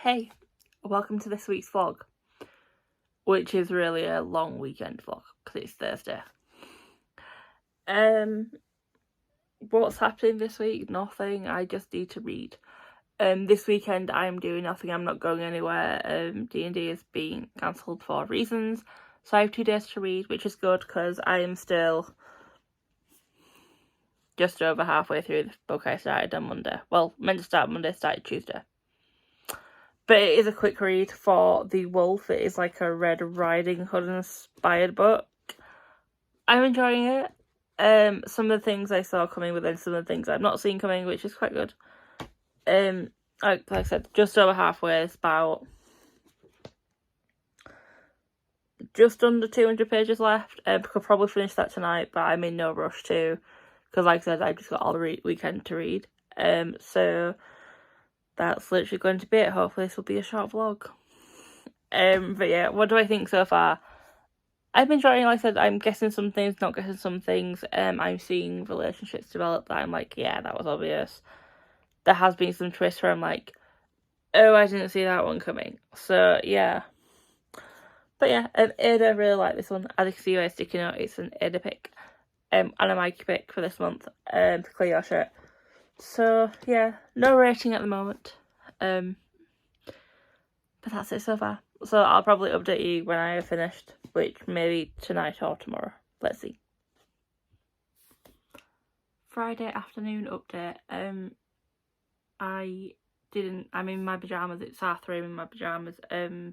Hey, welcome to this week's vlog, which is really a long weekend vlog because it's Thursday. What's happening this week? Nothing. I just need to read. This weekend I'm doing nothing. I'm not going anywhere. D&D is being cancelled for reasons, so I have 2 days to read, which is good because I am still just over halfway through the book I started on Monday. Well, meant to start Monday, started Tuesday. But it is a quick read for The Wolf. It is like a Red Riding Hood inspired book. I'm enjoying it. Some of the things I saw coming, but then some of the things I've not seen coming, which is quite good. Like I said, just over halfway. It's about just under 200 pages left. Could probably finish that tonight, but I'm in no rush to, because like I said, I've just got all the weekend to read. So that's literally going to be it. Hopefully this will be a short vlog. But yeah, what do I think so far? I'm enjoying, like I said, I'm guessing some things, not guessing some things. I'm seeing relationships develop that I'm like, yeah, that was obvious. There has been some twists where I'm like, oh, I didn't see that one coming. So yeah. But yeah, Ada, I really like this one. As you can see by sticky note, it's an Ada pick. And a Mikey pick for this month, to ClearUrShit. So yeah, no rating at the moment. But that's it so far. So I'll probably update you when I have finished, which maybe tonight or tomorrow. Let's see. Friday afternoon update. I'm in my pyjamas. It's R3. I'm in my pyjamas. I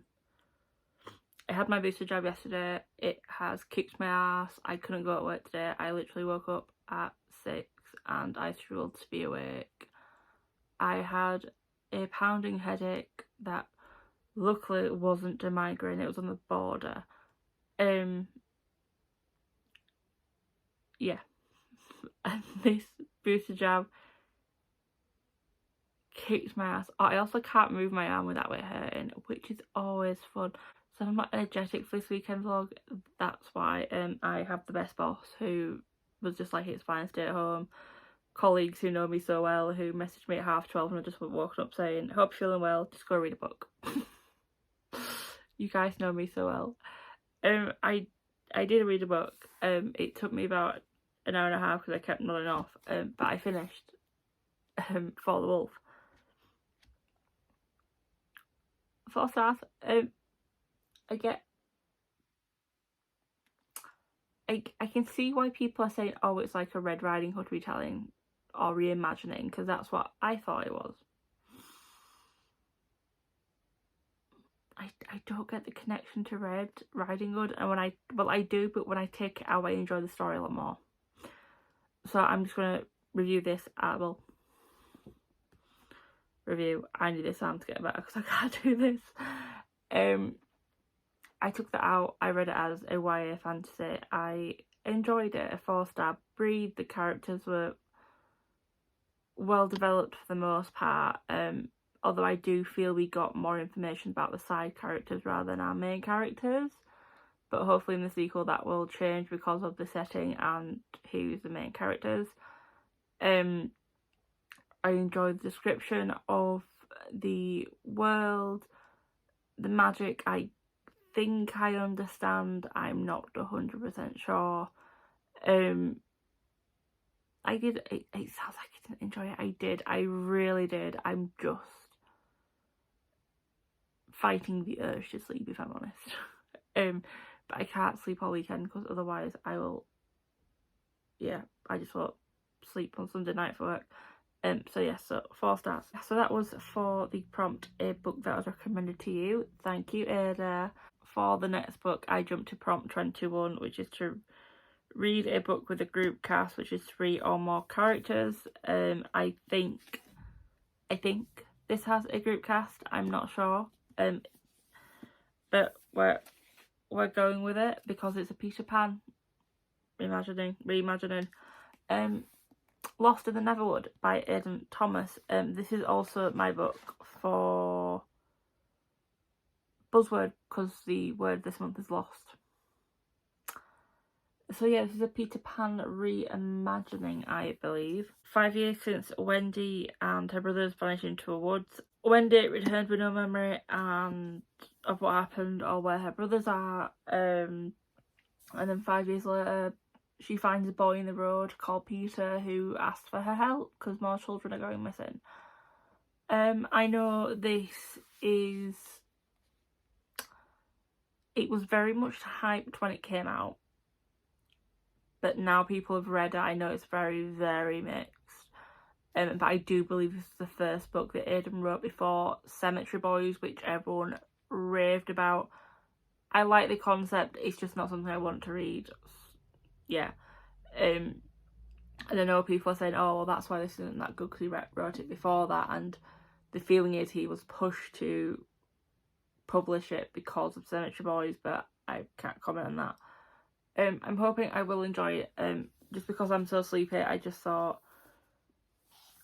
had my booster jab yesterday. It has kicked my ass. I couldn't go to work today. I literally woke up at 6 and I struggled to be awake. I had a pounding headache that luckily it wasn't a migraine. It was on the border. Yeah. And this booster jab kicked my ass. I also can't move my arm without it hurting, which is always fun. So I'm not energetic for this weekend vlog. That's why I have the best boss who was just like, it's fine, stay at home. Colleagues who know me so well who messaged me at 12:30 and I just woken up saying, hope you're feeling well, just go read a book. You guys know me so well. I did read a book. It took me about an hour and a half because I kept nodding off. But I finished For the Wolf. 4 stars. I can see why people are saying, oh, it's like a Red Riding Hood retelling or reimagining, because that's what I thought it was. I don't get the connection to Red Riding Hood, and I do, but when I take it out, I enjoy the story a lot more. So I'm just gonna review this. I need this arm to get better because I can't do this. I took that out. I read it as a YA fantasy. I enjoyed it. A 4-star. Breathe. The characters were well developed for the most part. Although I do feel we got more information about the side characters rather than our main characters. But hopefully in the sequel that will change because of the setting and who's the main characters. I enjoyed the description of the world, the magic. I think I understand. I'm not 100% sure. I did. It sounds like I didn't enjoy it. I did. I really did. I'm just fighting the urge to sleep, if I'm honest. But I can't sleep all weekend because otherwise I will. Yeah, I just won't sleep on Sunday night for work. So yeah, so 4 stars. So that was for the prompt, a book that was recommended to you. Thank you, Ada. For the next book, I jumped to prompt 21, which is to read a book with a group cast, which is 3 or more characters. I think this has a group cast. I'm not sure. But we're going with it because it's a Peter Pan reimagining. Lost in the Neverwood by Aidan Thomas. This is also my book for Buzzword because the word this month is lost. So yeah, this is a Peter Pan reimagining, I believe. 5 years since Wendy and her brothers vanished into a woods. Wendy returns with no memory and of what happened or where her brothers are. And then 5 years later, she finds a boy in the road called Peter who asks for her help because more children are going missing. I know this is... It was very much hyped when it came out, but now people have read it. I know it's very, very mixed. But I do believe this is the first book that Aidan wrote before Cemetery Boys, which everyone raved about. I like the concept, it's just not something I want to read. Yeah. And I know people are saying, oh, well, that's why this isn't that good because he wrote it before that, and the feeling is he was pushed to publish it because of Cemetery Boys, but I can't comment on that. I'm hoping I will enjoy it. Just because I'm so sleepy, I just thought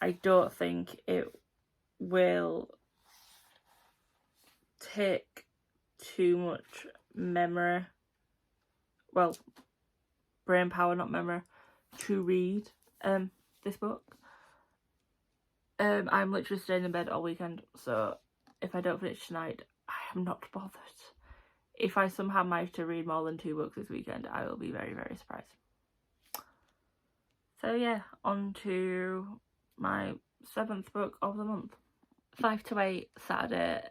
I don't think it will take too much memory, well, brain power, not memory, to read this book. I'm literally staying in bed all weekend, so if I don't finish tonight, I am not bothered. If I somehow manage to read more than 2 books this weekend, I will be very, very surprised. So yeah, on to my 7th book of the month. 5 to 8 Saturday,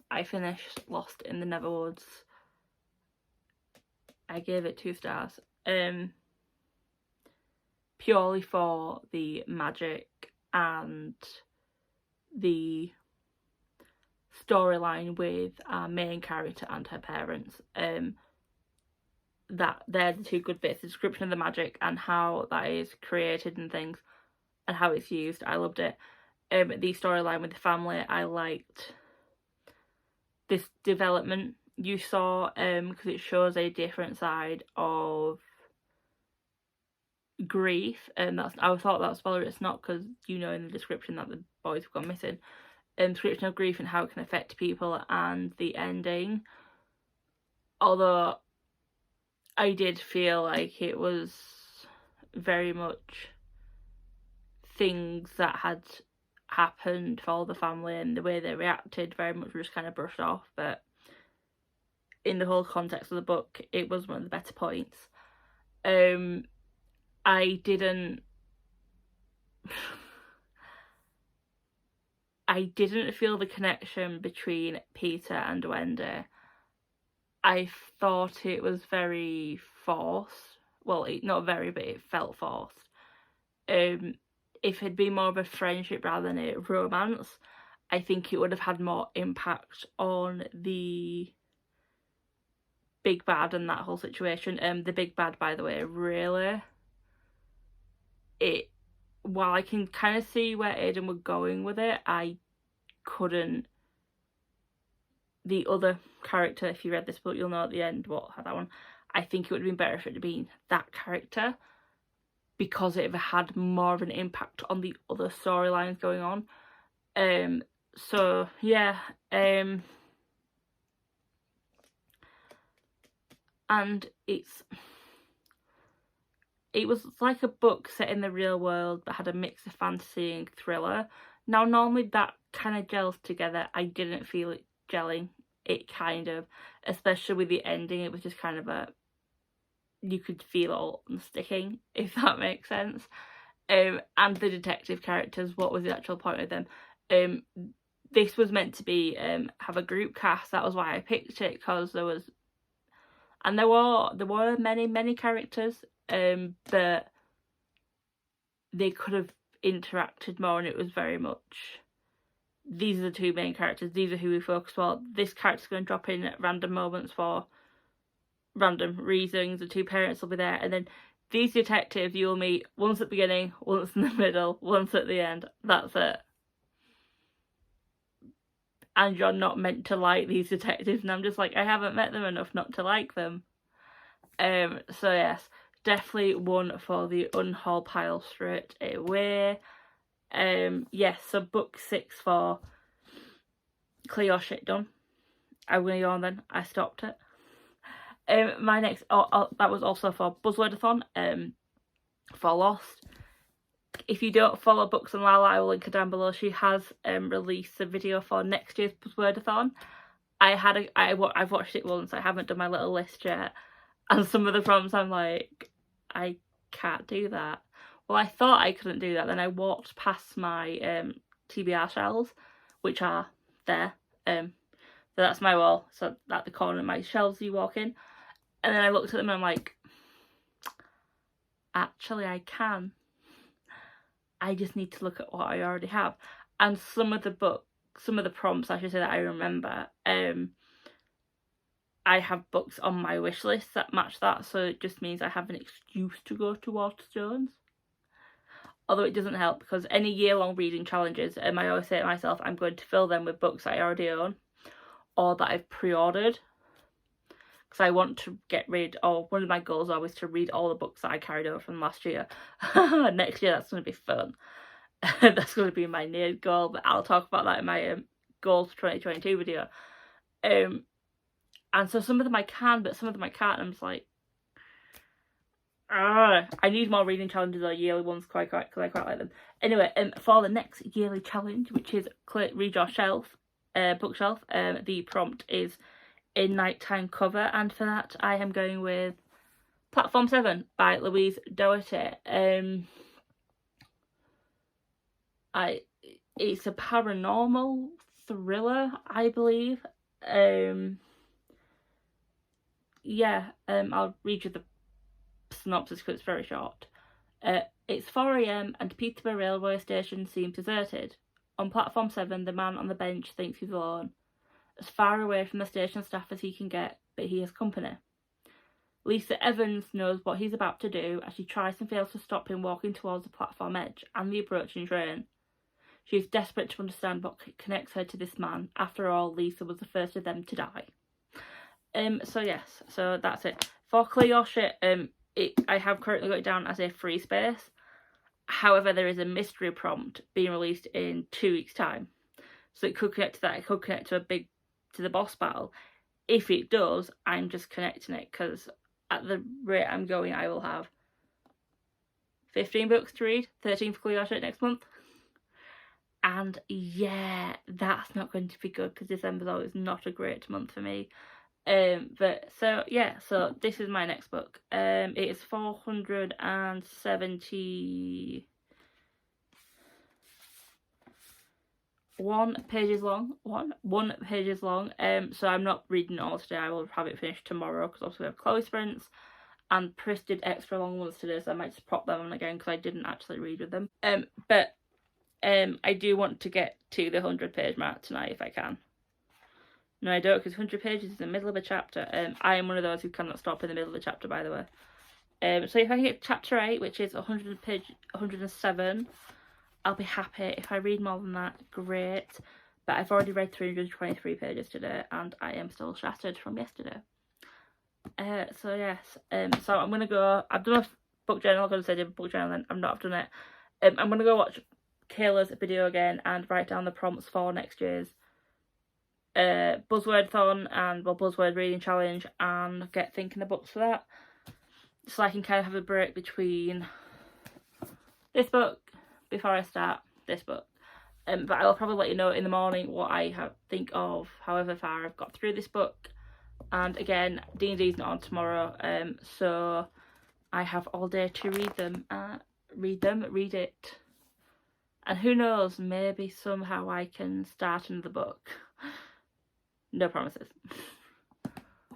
I finished Lost in the Neverwoods. I gave it 2 stars. Purely for the magic and the storyline with our main character and her parents. That they're the 2 good bits. The description of the magic and how that is created and things, and how it's used. I loved it. The storyline with the family, I liked this development you saw, because it shows a different side of grief, and I thought that was spoiler. It's not, because you know in the description that the boys have gone missing. Description of grief and how it can affect people, and the ending, although I did feel like it was very much things that had happened for the family, and the way they reacted very much was just kind of brushed off, but in the whole context of the book, it was one of the better points. I didn't feel the connection between Peter and Wendy. I thought it was very forced. Well, not very, but it felt forced. If it had been more of a friendship rather than a romance, I think it would have had more impact on the big bad and that whole situation. The big bad, by the way, really, while I can kind of see where Aidan was going with it, I couldn't. The other character, if you read this book, you'll know at the end what had that one. I think it would have been better if it had been that character, because it had more of an impact on the other storylines going on. So yeah, and it was like a book set in the real world that had a mix of fantasy and thriller. Now, normally that kind of gels together. I didn't feel it gelling. It kind of, especially with the ending, it was just kind of you could feel it all unsticking, if that makes sense. And the detective characters, what was the actual point of them? This was meant to be have a group cast. That was why I picked it, because there were many characters, but they could have interacted more, and it was very much, these are the 2 main characters, these are who we focus on. This character's going to drop in at random moments for random reasons. The 2 parents will be there, and then these detectives you'll meet once at the beginning, once in the middle, once at the end. That's it. And you're not meant to like these detectives, and I'm just like, I haven't met them enough not to like them. So yes, definitely one for the unhaul pile straight away. Yes, so book 6 for ClearUrShit done. I'm gonna go on then. I stopped it. My next, that was also for Buzzwordathon, for Lost. if you don't follow Books and Lala, I will link her down below. She has released a video for next year's Buzzwordathon. I've watched it once. I haven't done my little list yet, and some of the prompts I'm like, I can't do that. Well, I thought I couldn't do that. Then I walked past my TBR shelves, which are there. So that's my wall. So at the corner of my shelves you walk in, and then I looked at them and I'm like, actually I can. I just need to look at what I already have. And some of the prompts, I should say, that I remember, I have books on my wish list that match that, so it just means I have an excuse to go to Waterstones. Although it doesn't help, because any year-long reading challenges, I always say to myself, I'm going to fill them with books I already own, or that I've pre-ordered. Because I want to get rid of, one of my goals always to read all the books that I carried over from last year. Next year, that's going to be fun. That's going to be my near goal, but I'll talk about that in my goals for 2022 video. And so some of them I can, but some of them I can't. I'm just like, I need more reading challenges or yearly ones because I quite like them. Anyway, for the next yearly challenge, which is Read Your Shelf, bookshelf, the prompt is a nighttime cover, and for that I am going with Platform 7 by Louise Doherty. It's a paranormal thriller, I believe. I'll read you the synopsis because it's very short. It's 4 AM and Peterborough railway station seems deserted. On platform 7, the man on the bench thinks he's alone, as far away from the station staff as he can get, but he has company. Lisa Evans knows what he's about to do as she tries and fails to stop him walking towards the platform edge and the approaching train. She is desperate to understand what connects her to this man. After all, Lisa was the first of them to die. So that's it. For ClearUrShit, I have currently got it down as a free space. However, there is a mystery prompt being released in 2 weeks' time. So it could connect to that. It could connect to the boss battle. If it does, I'm just connecting it because at the rate I'm going, I will have 15 books to read, 13 for ClearUrShit next month. And yeah, that's not going to be good because December's always not a great month for me. So this is my next book. It is 471 pages long. One pages long. So I'm not reading it all today. I will have it finished tomorrow because obviously we have Chloe sprints, and Pris did extra long ones today, so I might just pop them on again because I didn't actually read with them. But I do want to get to the 100-page mark tonight if I can. No, I don't, because 100 pages is the middle of a chapter. I am one of those who cannot stop in the middle of a chapter, by the way. So if I get chapter 8, which is 107, I'll be happy. If I read more than that, great. But I've already read 323 pages today, and I am still shattered from yesterday. So I'm going to go... I've done a book journal. I'm going to say I did a book journal, and I've done it. I'm going to go watch Kayla's video again and write down the prompts for next year's Buzzwordathon and Buzzword reading challenge, and get thinking of books for that, so I can kind of have a break between this book before I start this book. But I will probably let you know in the morning what I think of however far I've got through this book. And again, D&D's not on tomorrow, so I have all day to read it, and who knows, maybe somehow I can start another book. No promises.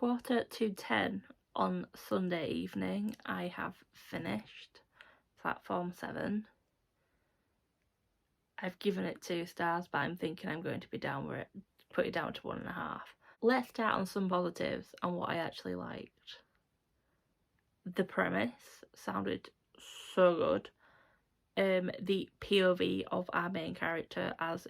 9:45 on Sunday evening, I have finished Platform 7. I've given it 2 stars, but I'm thinking I'm going to be put it down to 1.5. Let's start on some positives on what I actually liked. The premise sounded so good. The POV of our main character as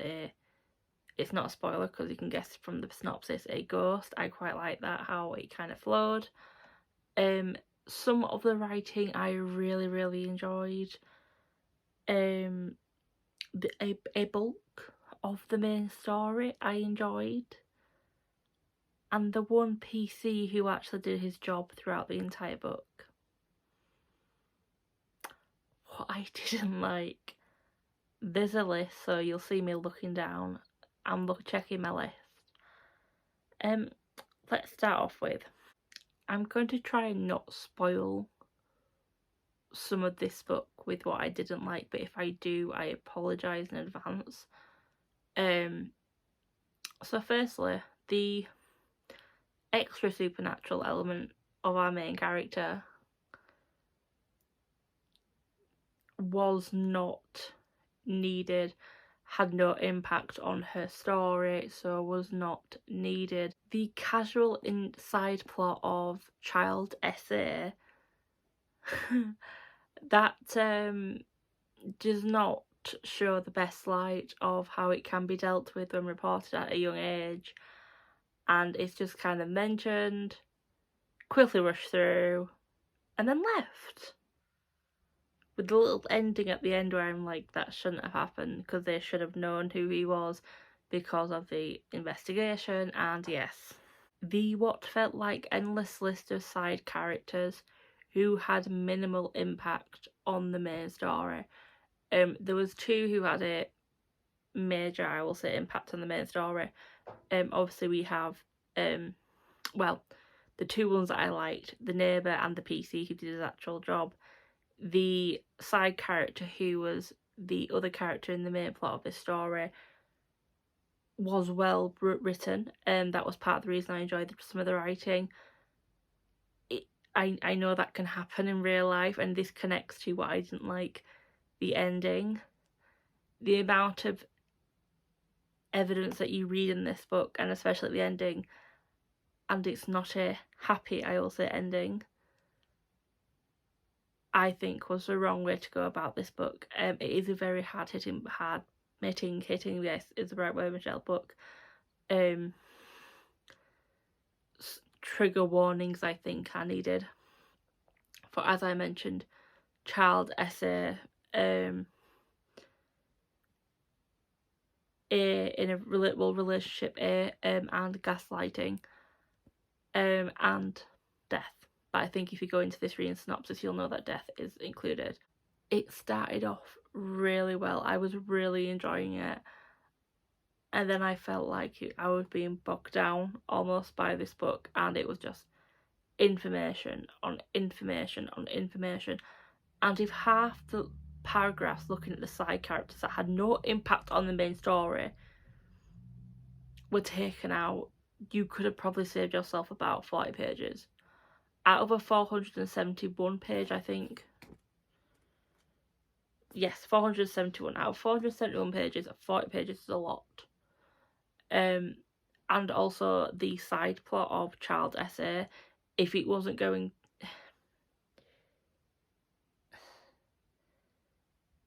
it's not a spoiler because you can guess from the synopsis, a ghost. I quite like that, how it kind of flowed. Some of the writing I really, really enjoyed. A bulk of the main story I enjoyed. And the one PC who actually did his job throughout the entire book. What I I didn't like. There's a list, so you'll see me looking down. I'm checking my list. Let's start off with, I'm going to try and not spoil some of this book with what I didn't like, but if I do, I apologise in advance. So firstly, the extra supernatural element of our main character was not needed, had no impact on her story, so was not needed. The casual inside plot of child essay that does not show the best light of how it can be dealt with when reported at a young age, and it's just kind of mentioned, quickly rushed through, and then left. With the little ending at the end where I'm like, that shouldn't have happened, because they should have known who he was because of the investigation. And yes, the what felt like endless list of side characters who had minimal impact on the main story. There was two who had a major, I will say, impact on the main story. Obviously we have well, the two ones that I liked, the neighbour and the PC who did his actual job. The side character who was the other character in the main plot of this story was well written, and that was part of the reason I enjoyed some of the writing. I know that can happen in real life, and this connects to what I didn't like, the ending. The amount of evidence that you read in this book, and especially at the ending, and it's not a happy, I will say, ending, I think was the wrong way to go about this book. It is a very hitting, yes, is the right word, Michelle, book. Trigger warnings, I think, are needed. For, as I mentioned, child essay, in a relatable relationship, and gaslighting, and death. But I think if you go into this reading synopsis, you'll know that death is included. It started off really well. I was really enjoying it. And then I felt like I was being bogged down almost by this book, and it was just information on information on information. And if half the paragraphs looking at the side characters that had no impact on the main story were taken out, you could have probably saved yourself about 40 pages. Out of a 471 page, I think. Yes, 471. Out of 471 pages, 40 pages is a lot. And also the side plot of child essay, if it wasn't going,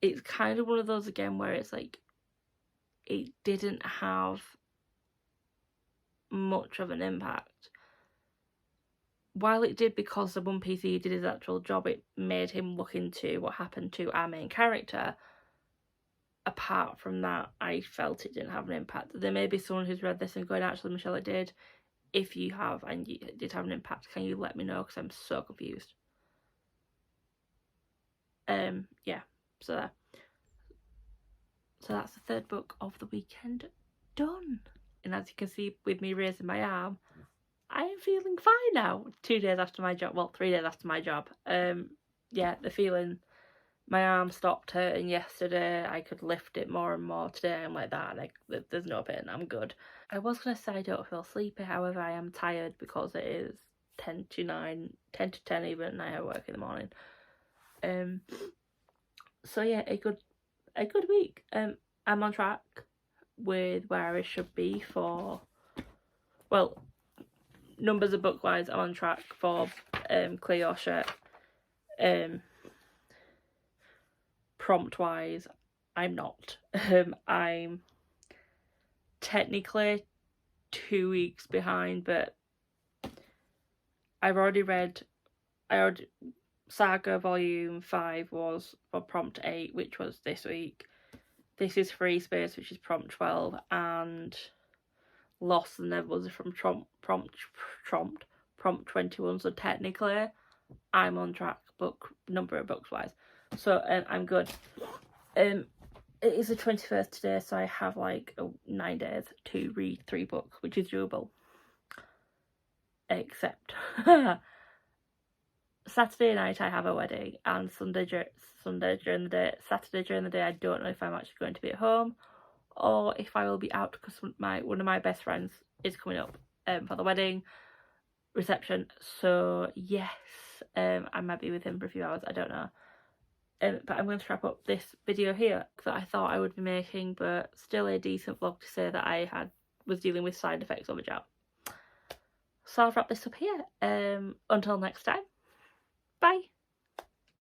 it's kind of one of those again where it's like, it didn't have much of an impact. While it did, because the one PC did his actual job, it made him look into what happened to our main character. Apart from that, I felt it didn't have an impact. There may be someone who's read this and going, actually, Michelle, it did. If you have and it did have an impact, can you let me know? Because I'm so confused. Yeah, so that's the third book of the weekend done. And as you can see with me raising my arm, I am feeling fine now. 2 days after my job, well, 3 days after my job. Yeah, the feeling, my arm stopped hurting yesterday. I could lift it more and more today. I'm like that, and there's no pain. I'm good. I was gonna say I don't feel sleepy. However, I am tired because it is 10 to 10 even, and I have work in the morning. So yeah, a good week. I'm on track with where I should be for, well, numbers of book wise. I'm on track for ClearUrShit. Prompt wise, I'm not. I'm technically 2 weeks behind, but I've already read. Saga Volume 5 was for Prompt 8, which was this week. This is Free Space, which is Prompt 12, and Lost and Never was from Prompt 21. So technically, I'm on track number of books wise. So I'm good. It is the 21st today, so I have like 9 days to read 3 books, which is doable. Except Saturday night I have a wedding, and Saturday during the day I don't know if I'm actually going to be at home or if I will be out, because one of my best friends is coming up for the wedding reception. So yes, I might be with him for a few hours, I don't know. But I'm going to wrap up this video here that I thought I would be making, but still a decent vlog to say that I was dealing with side effects of a jab. So I'll wrap this up here. Until next time, bye.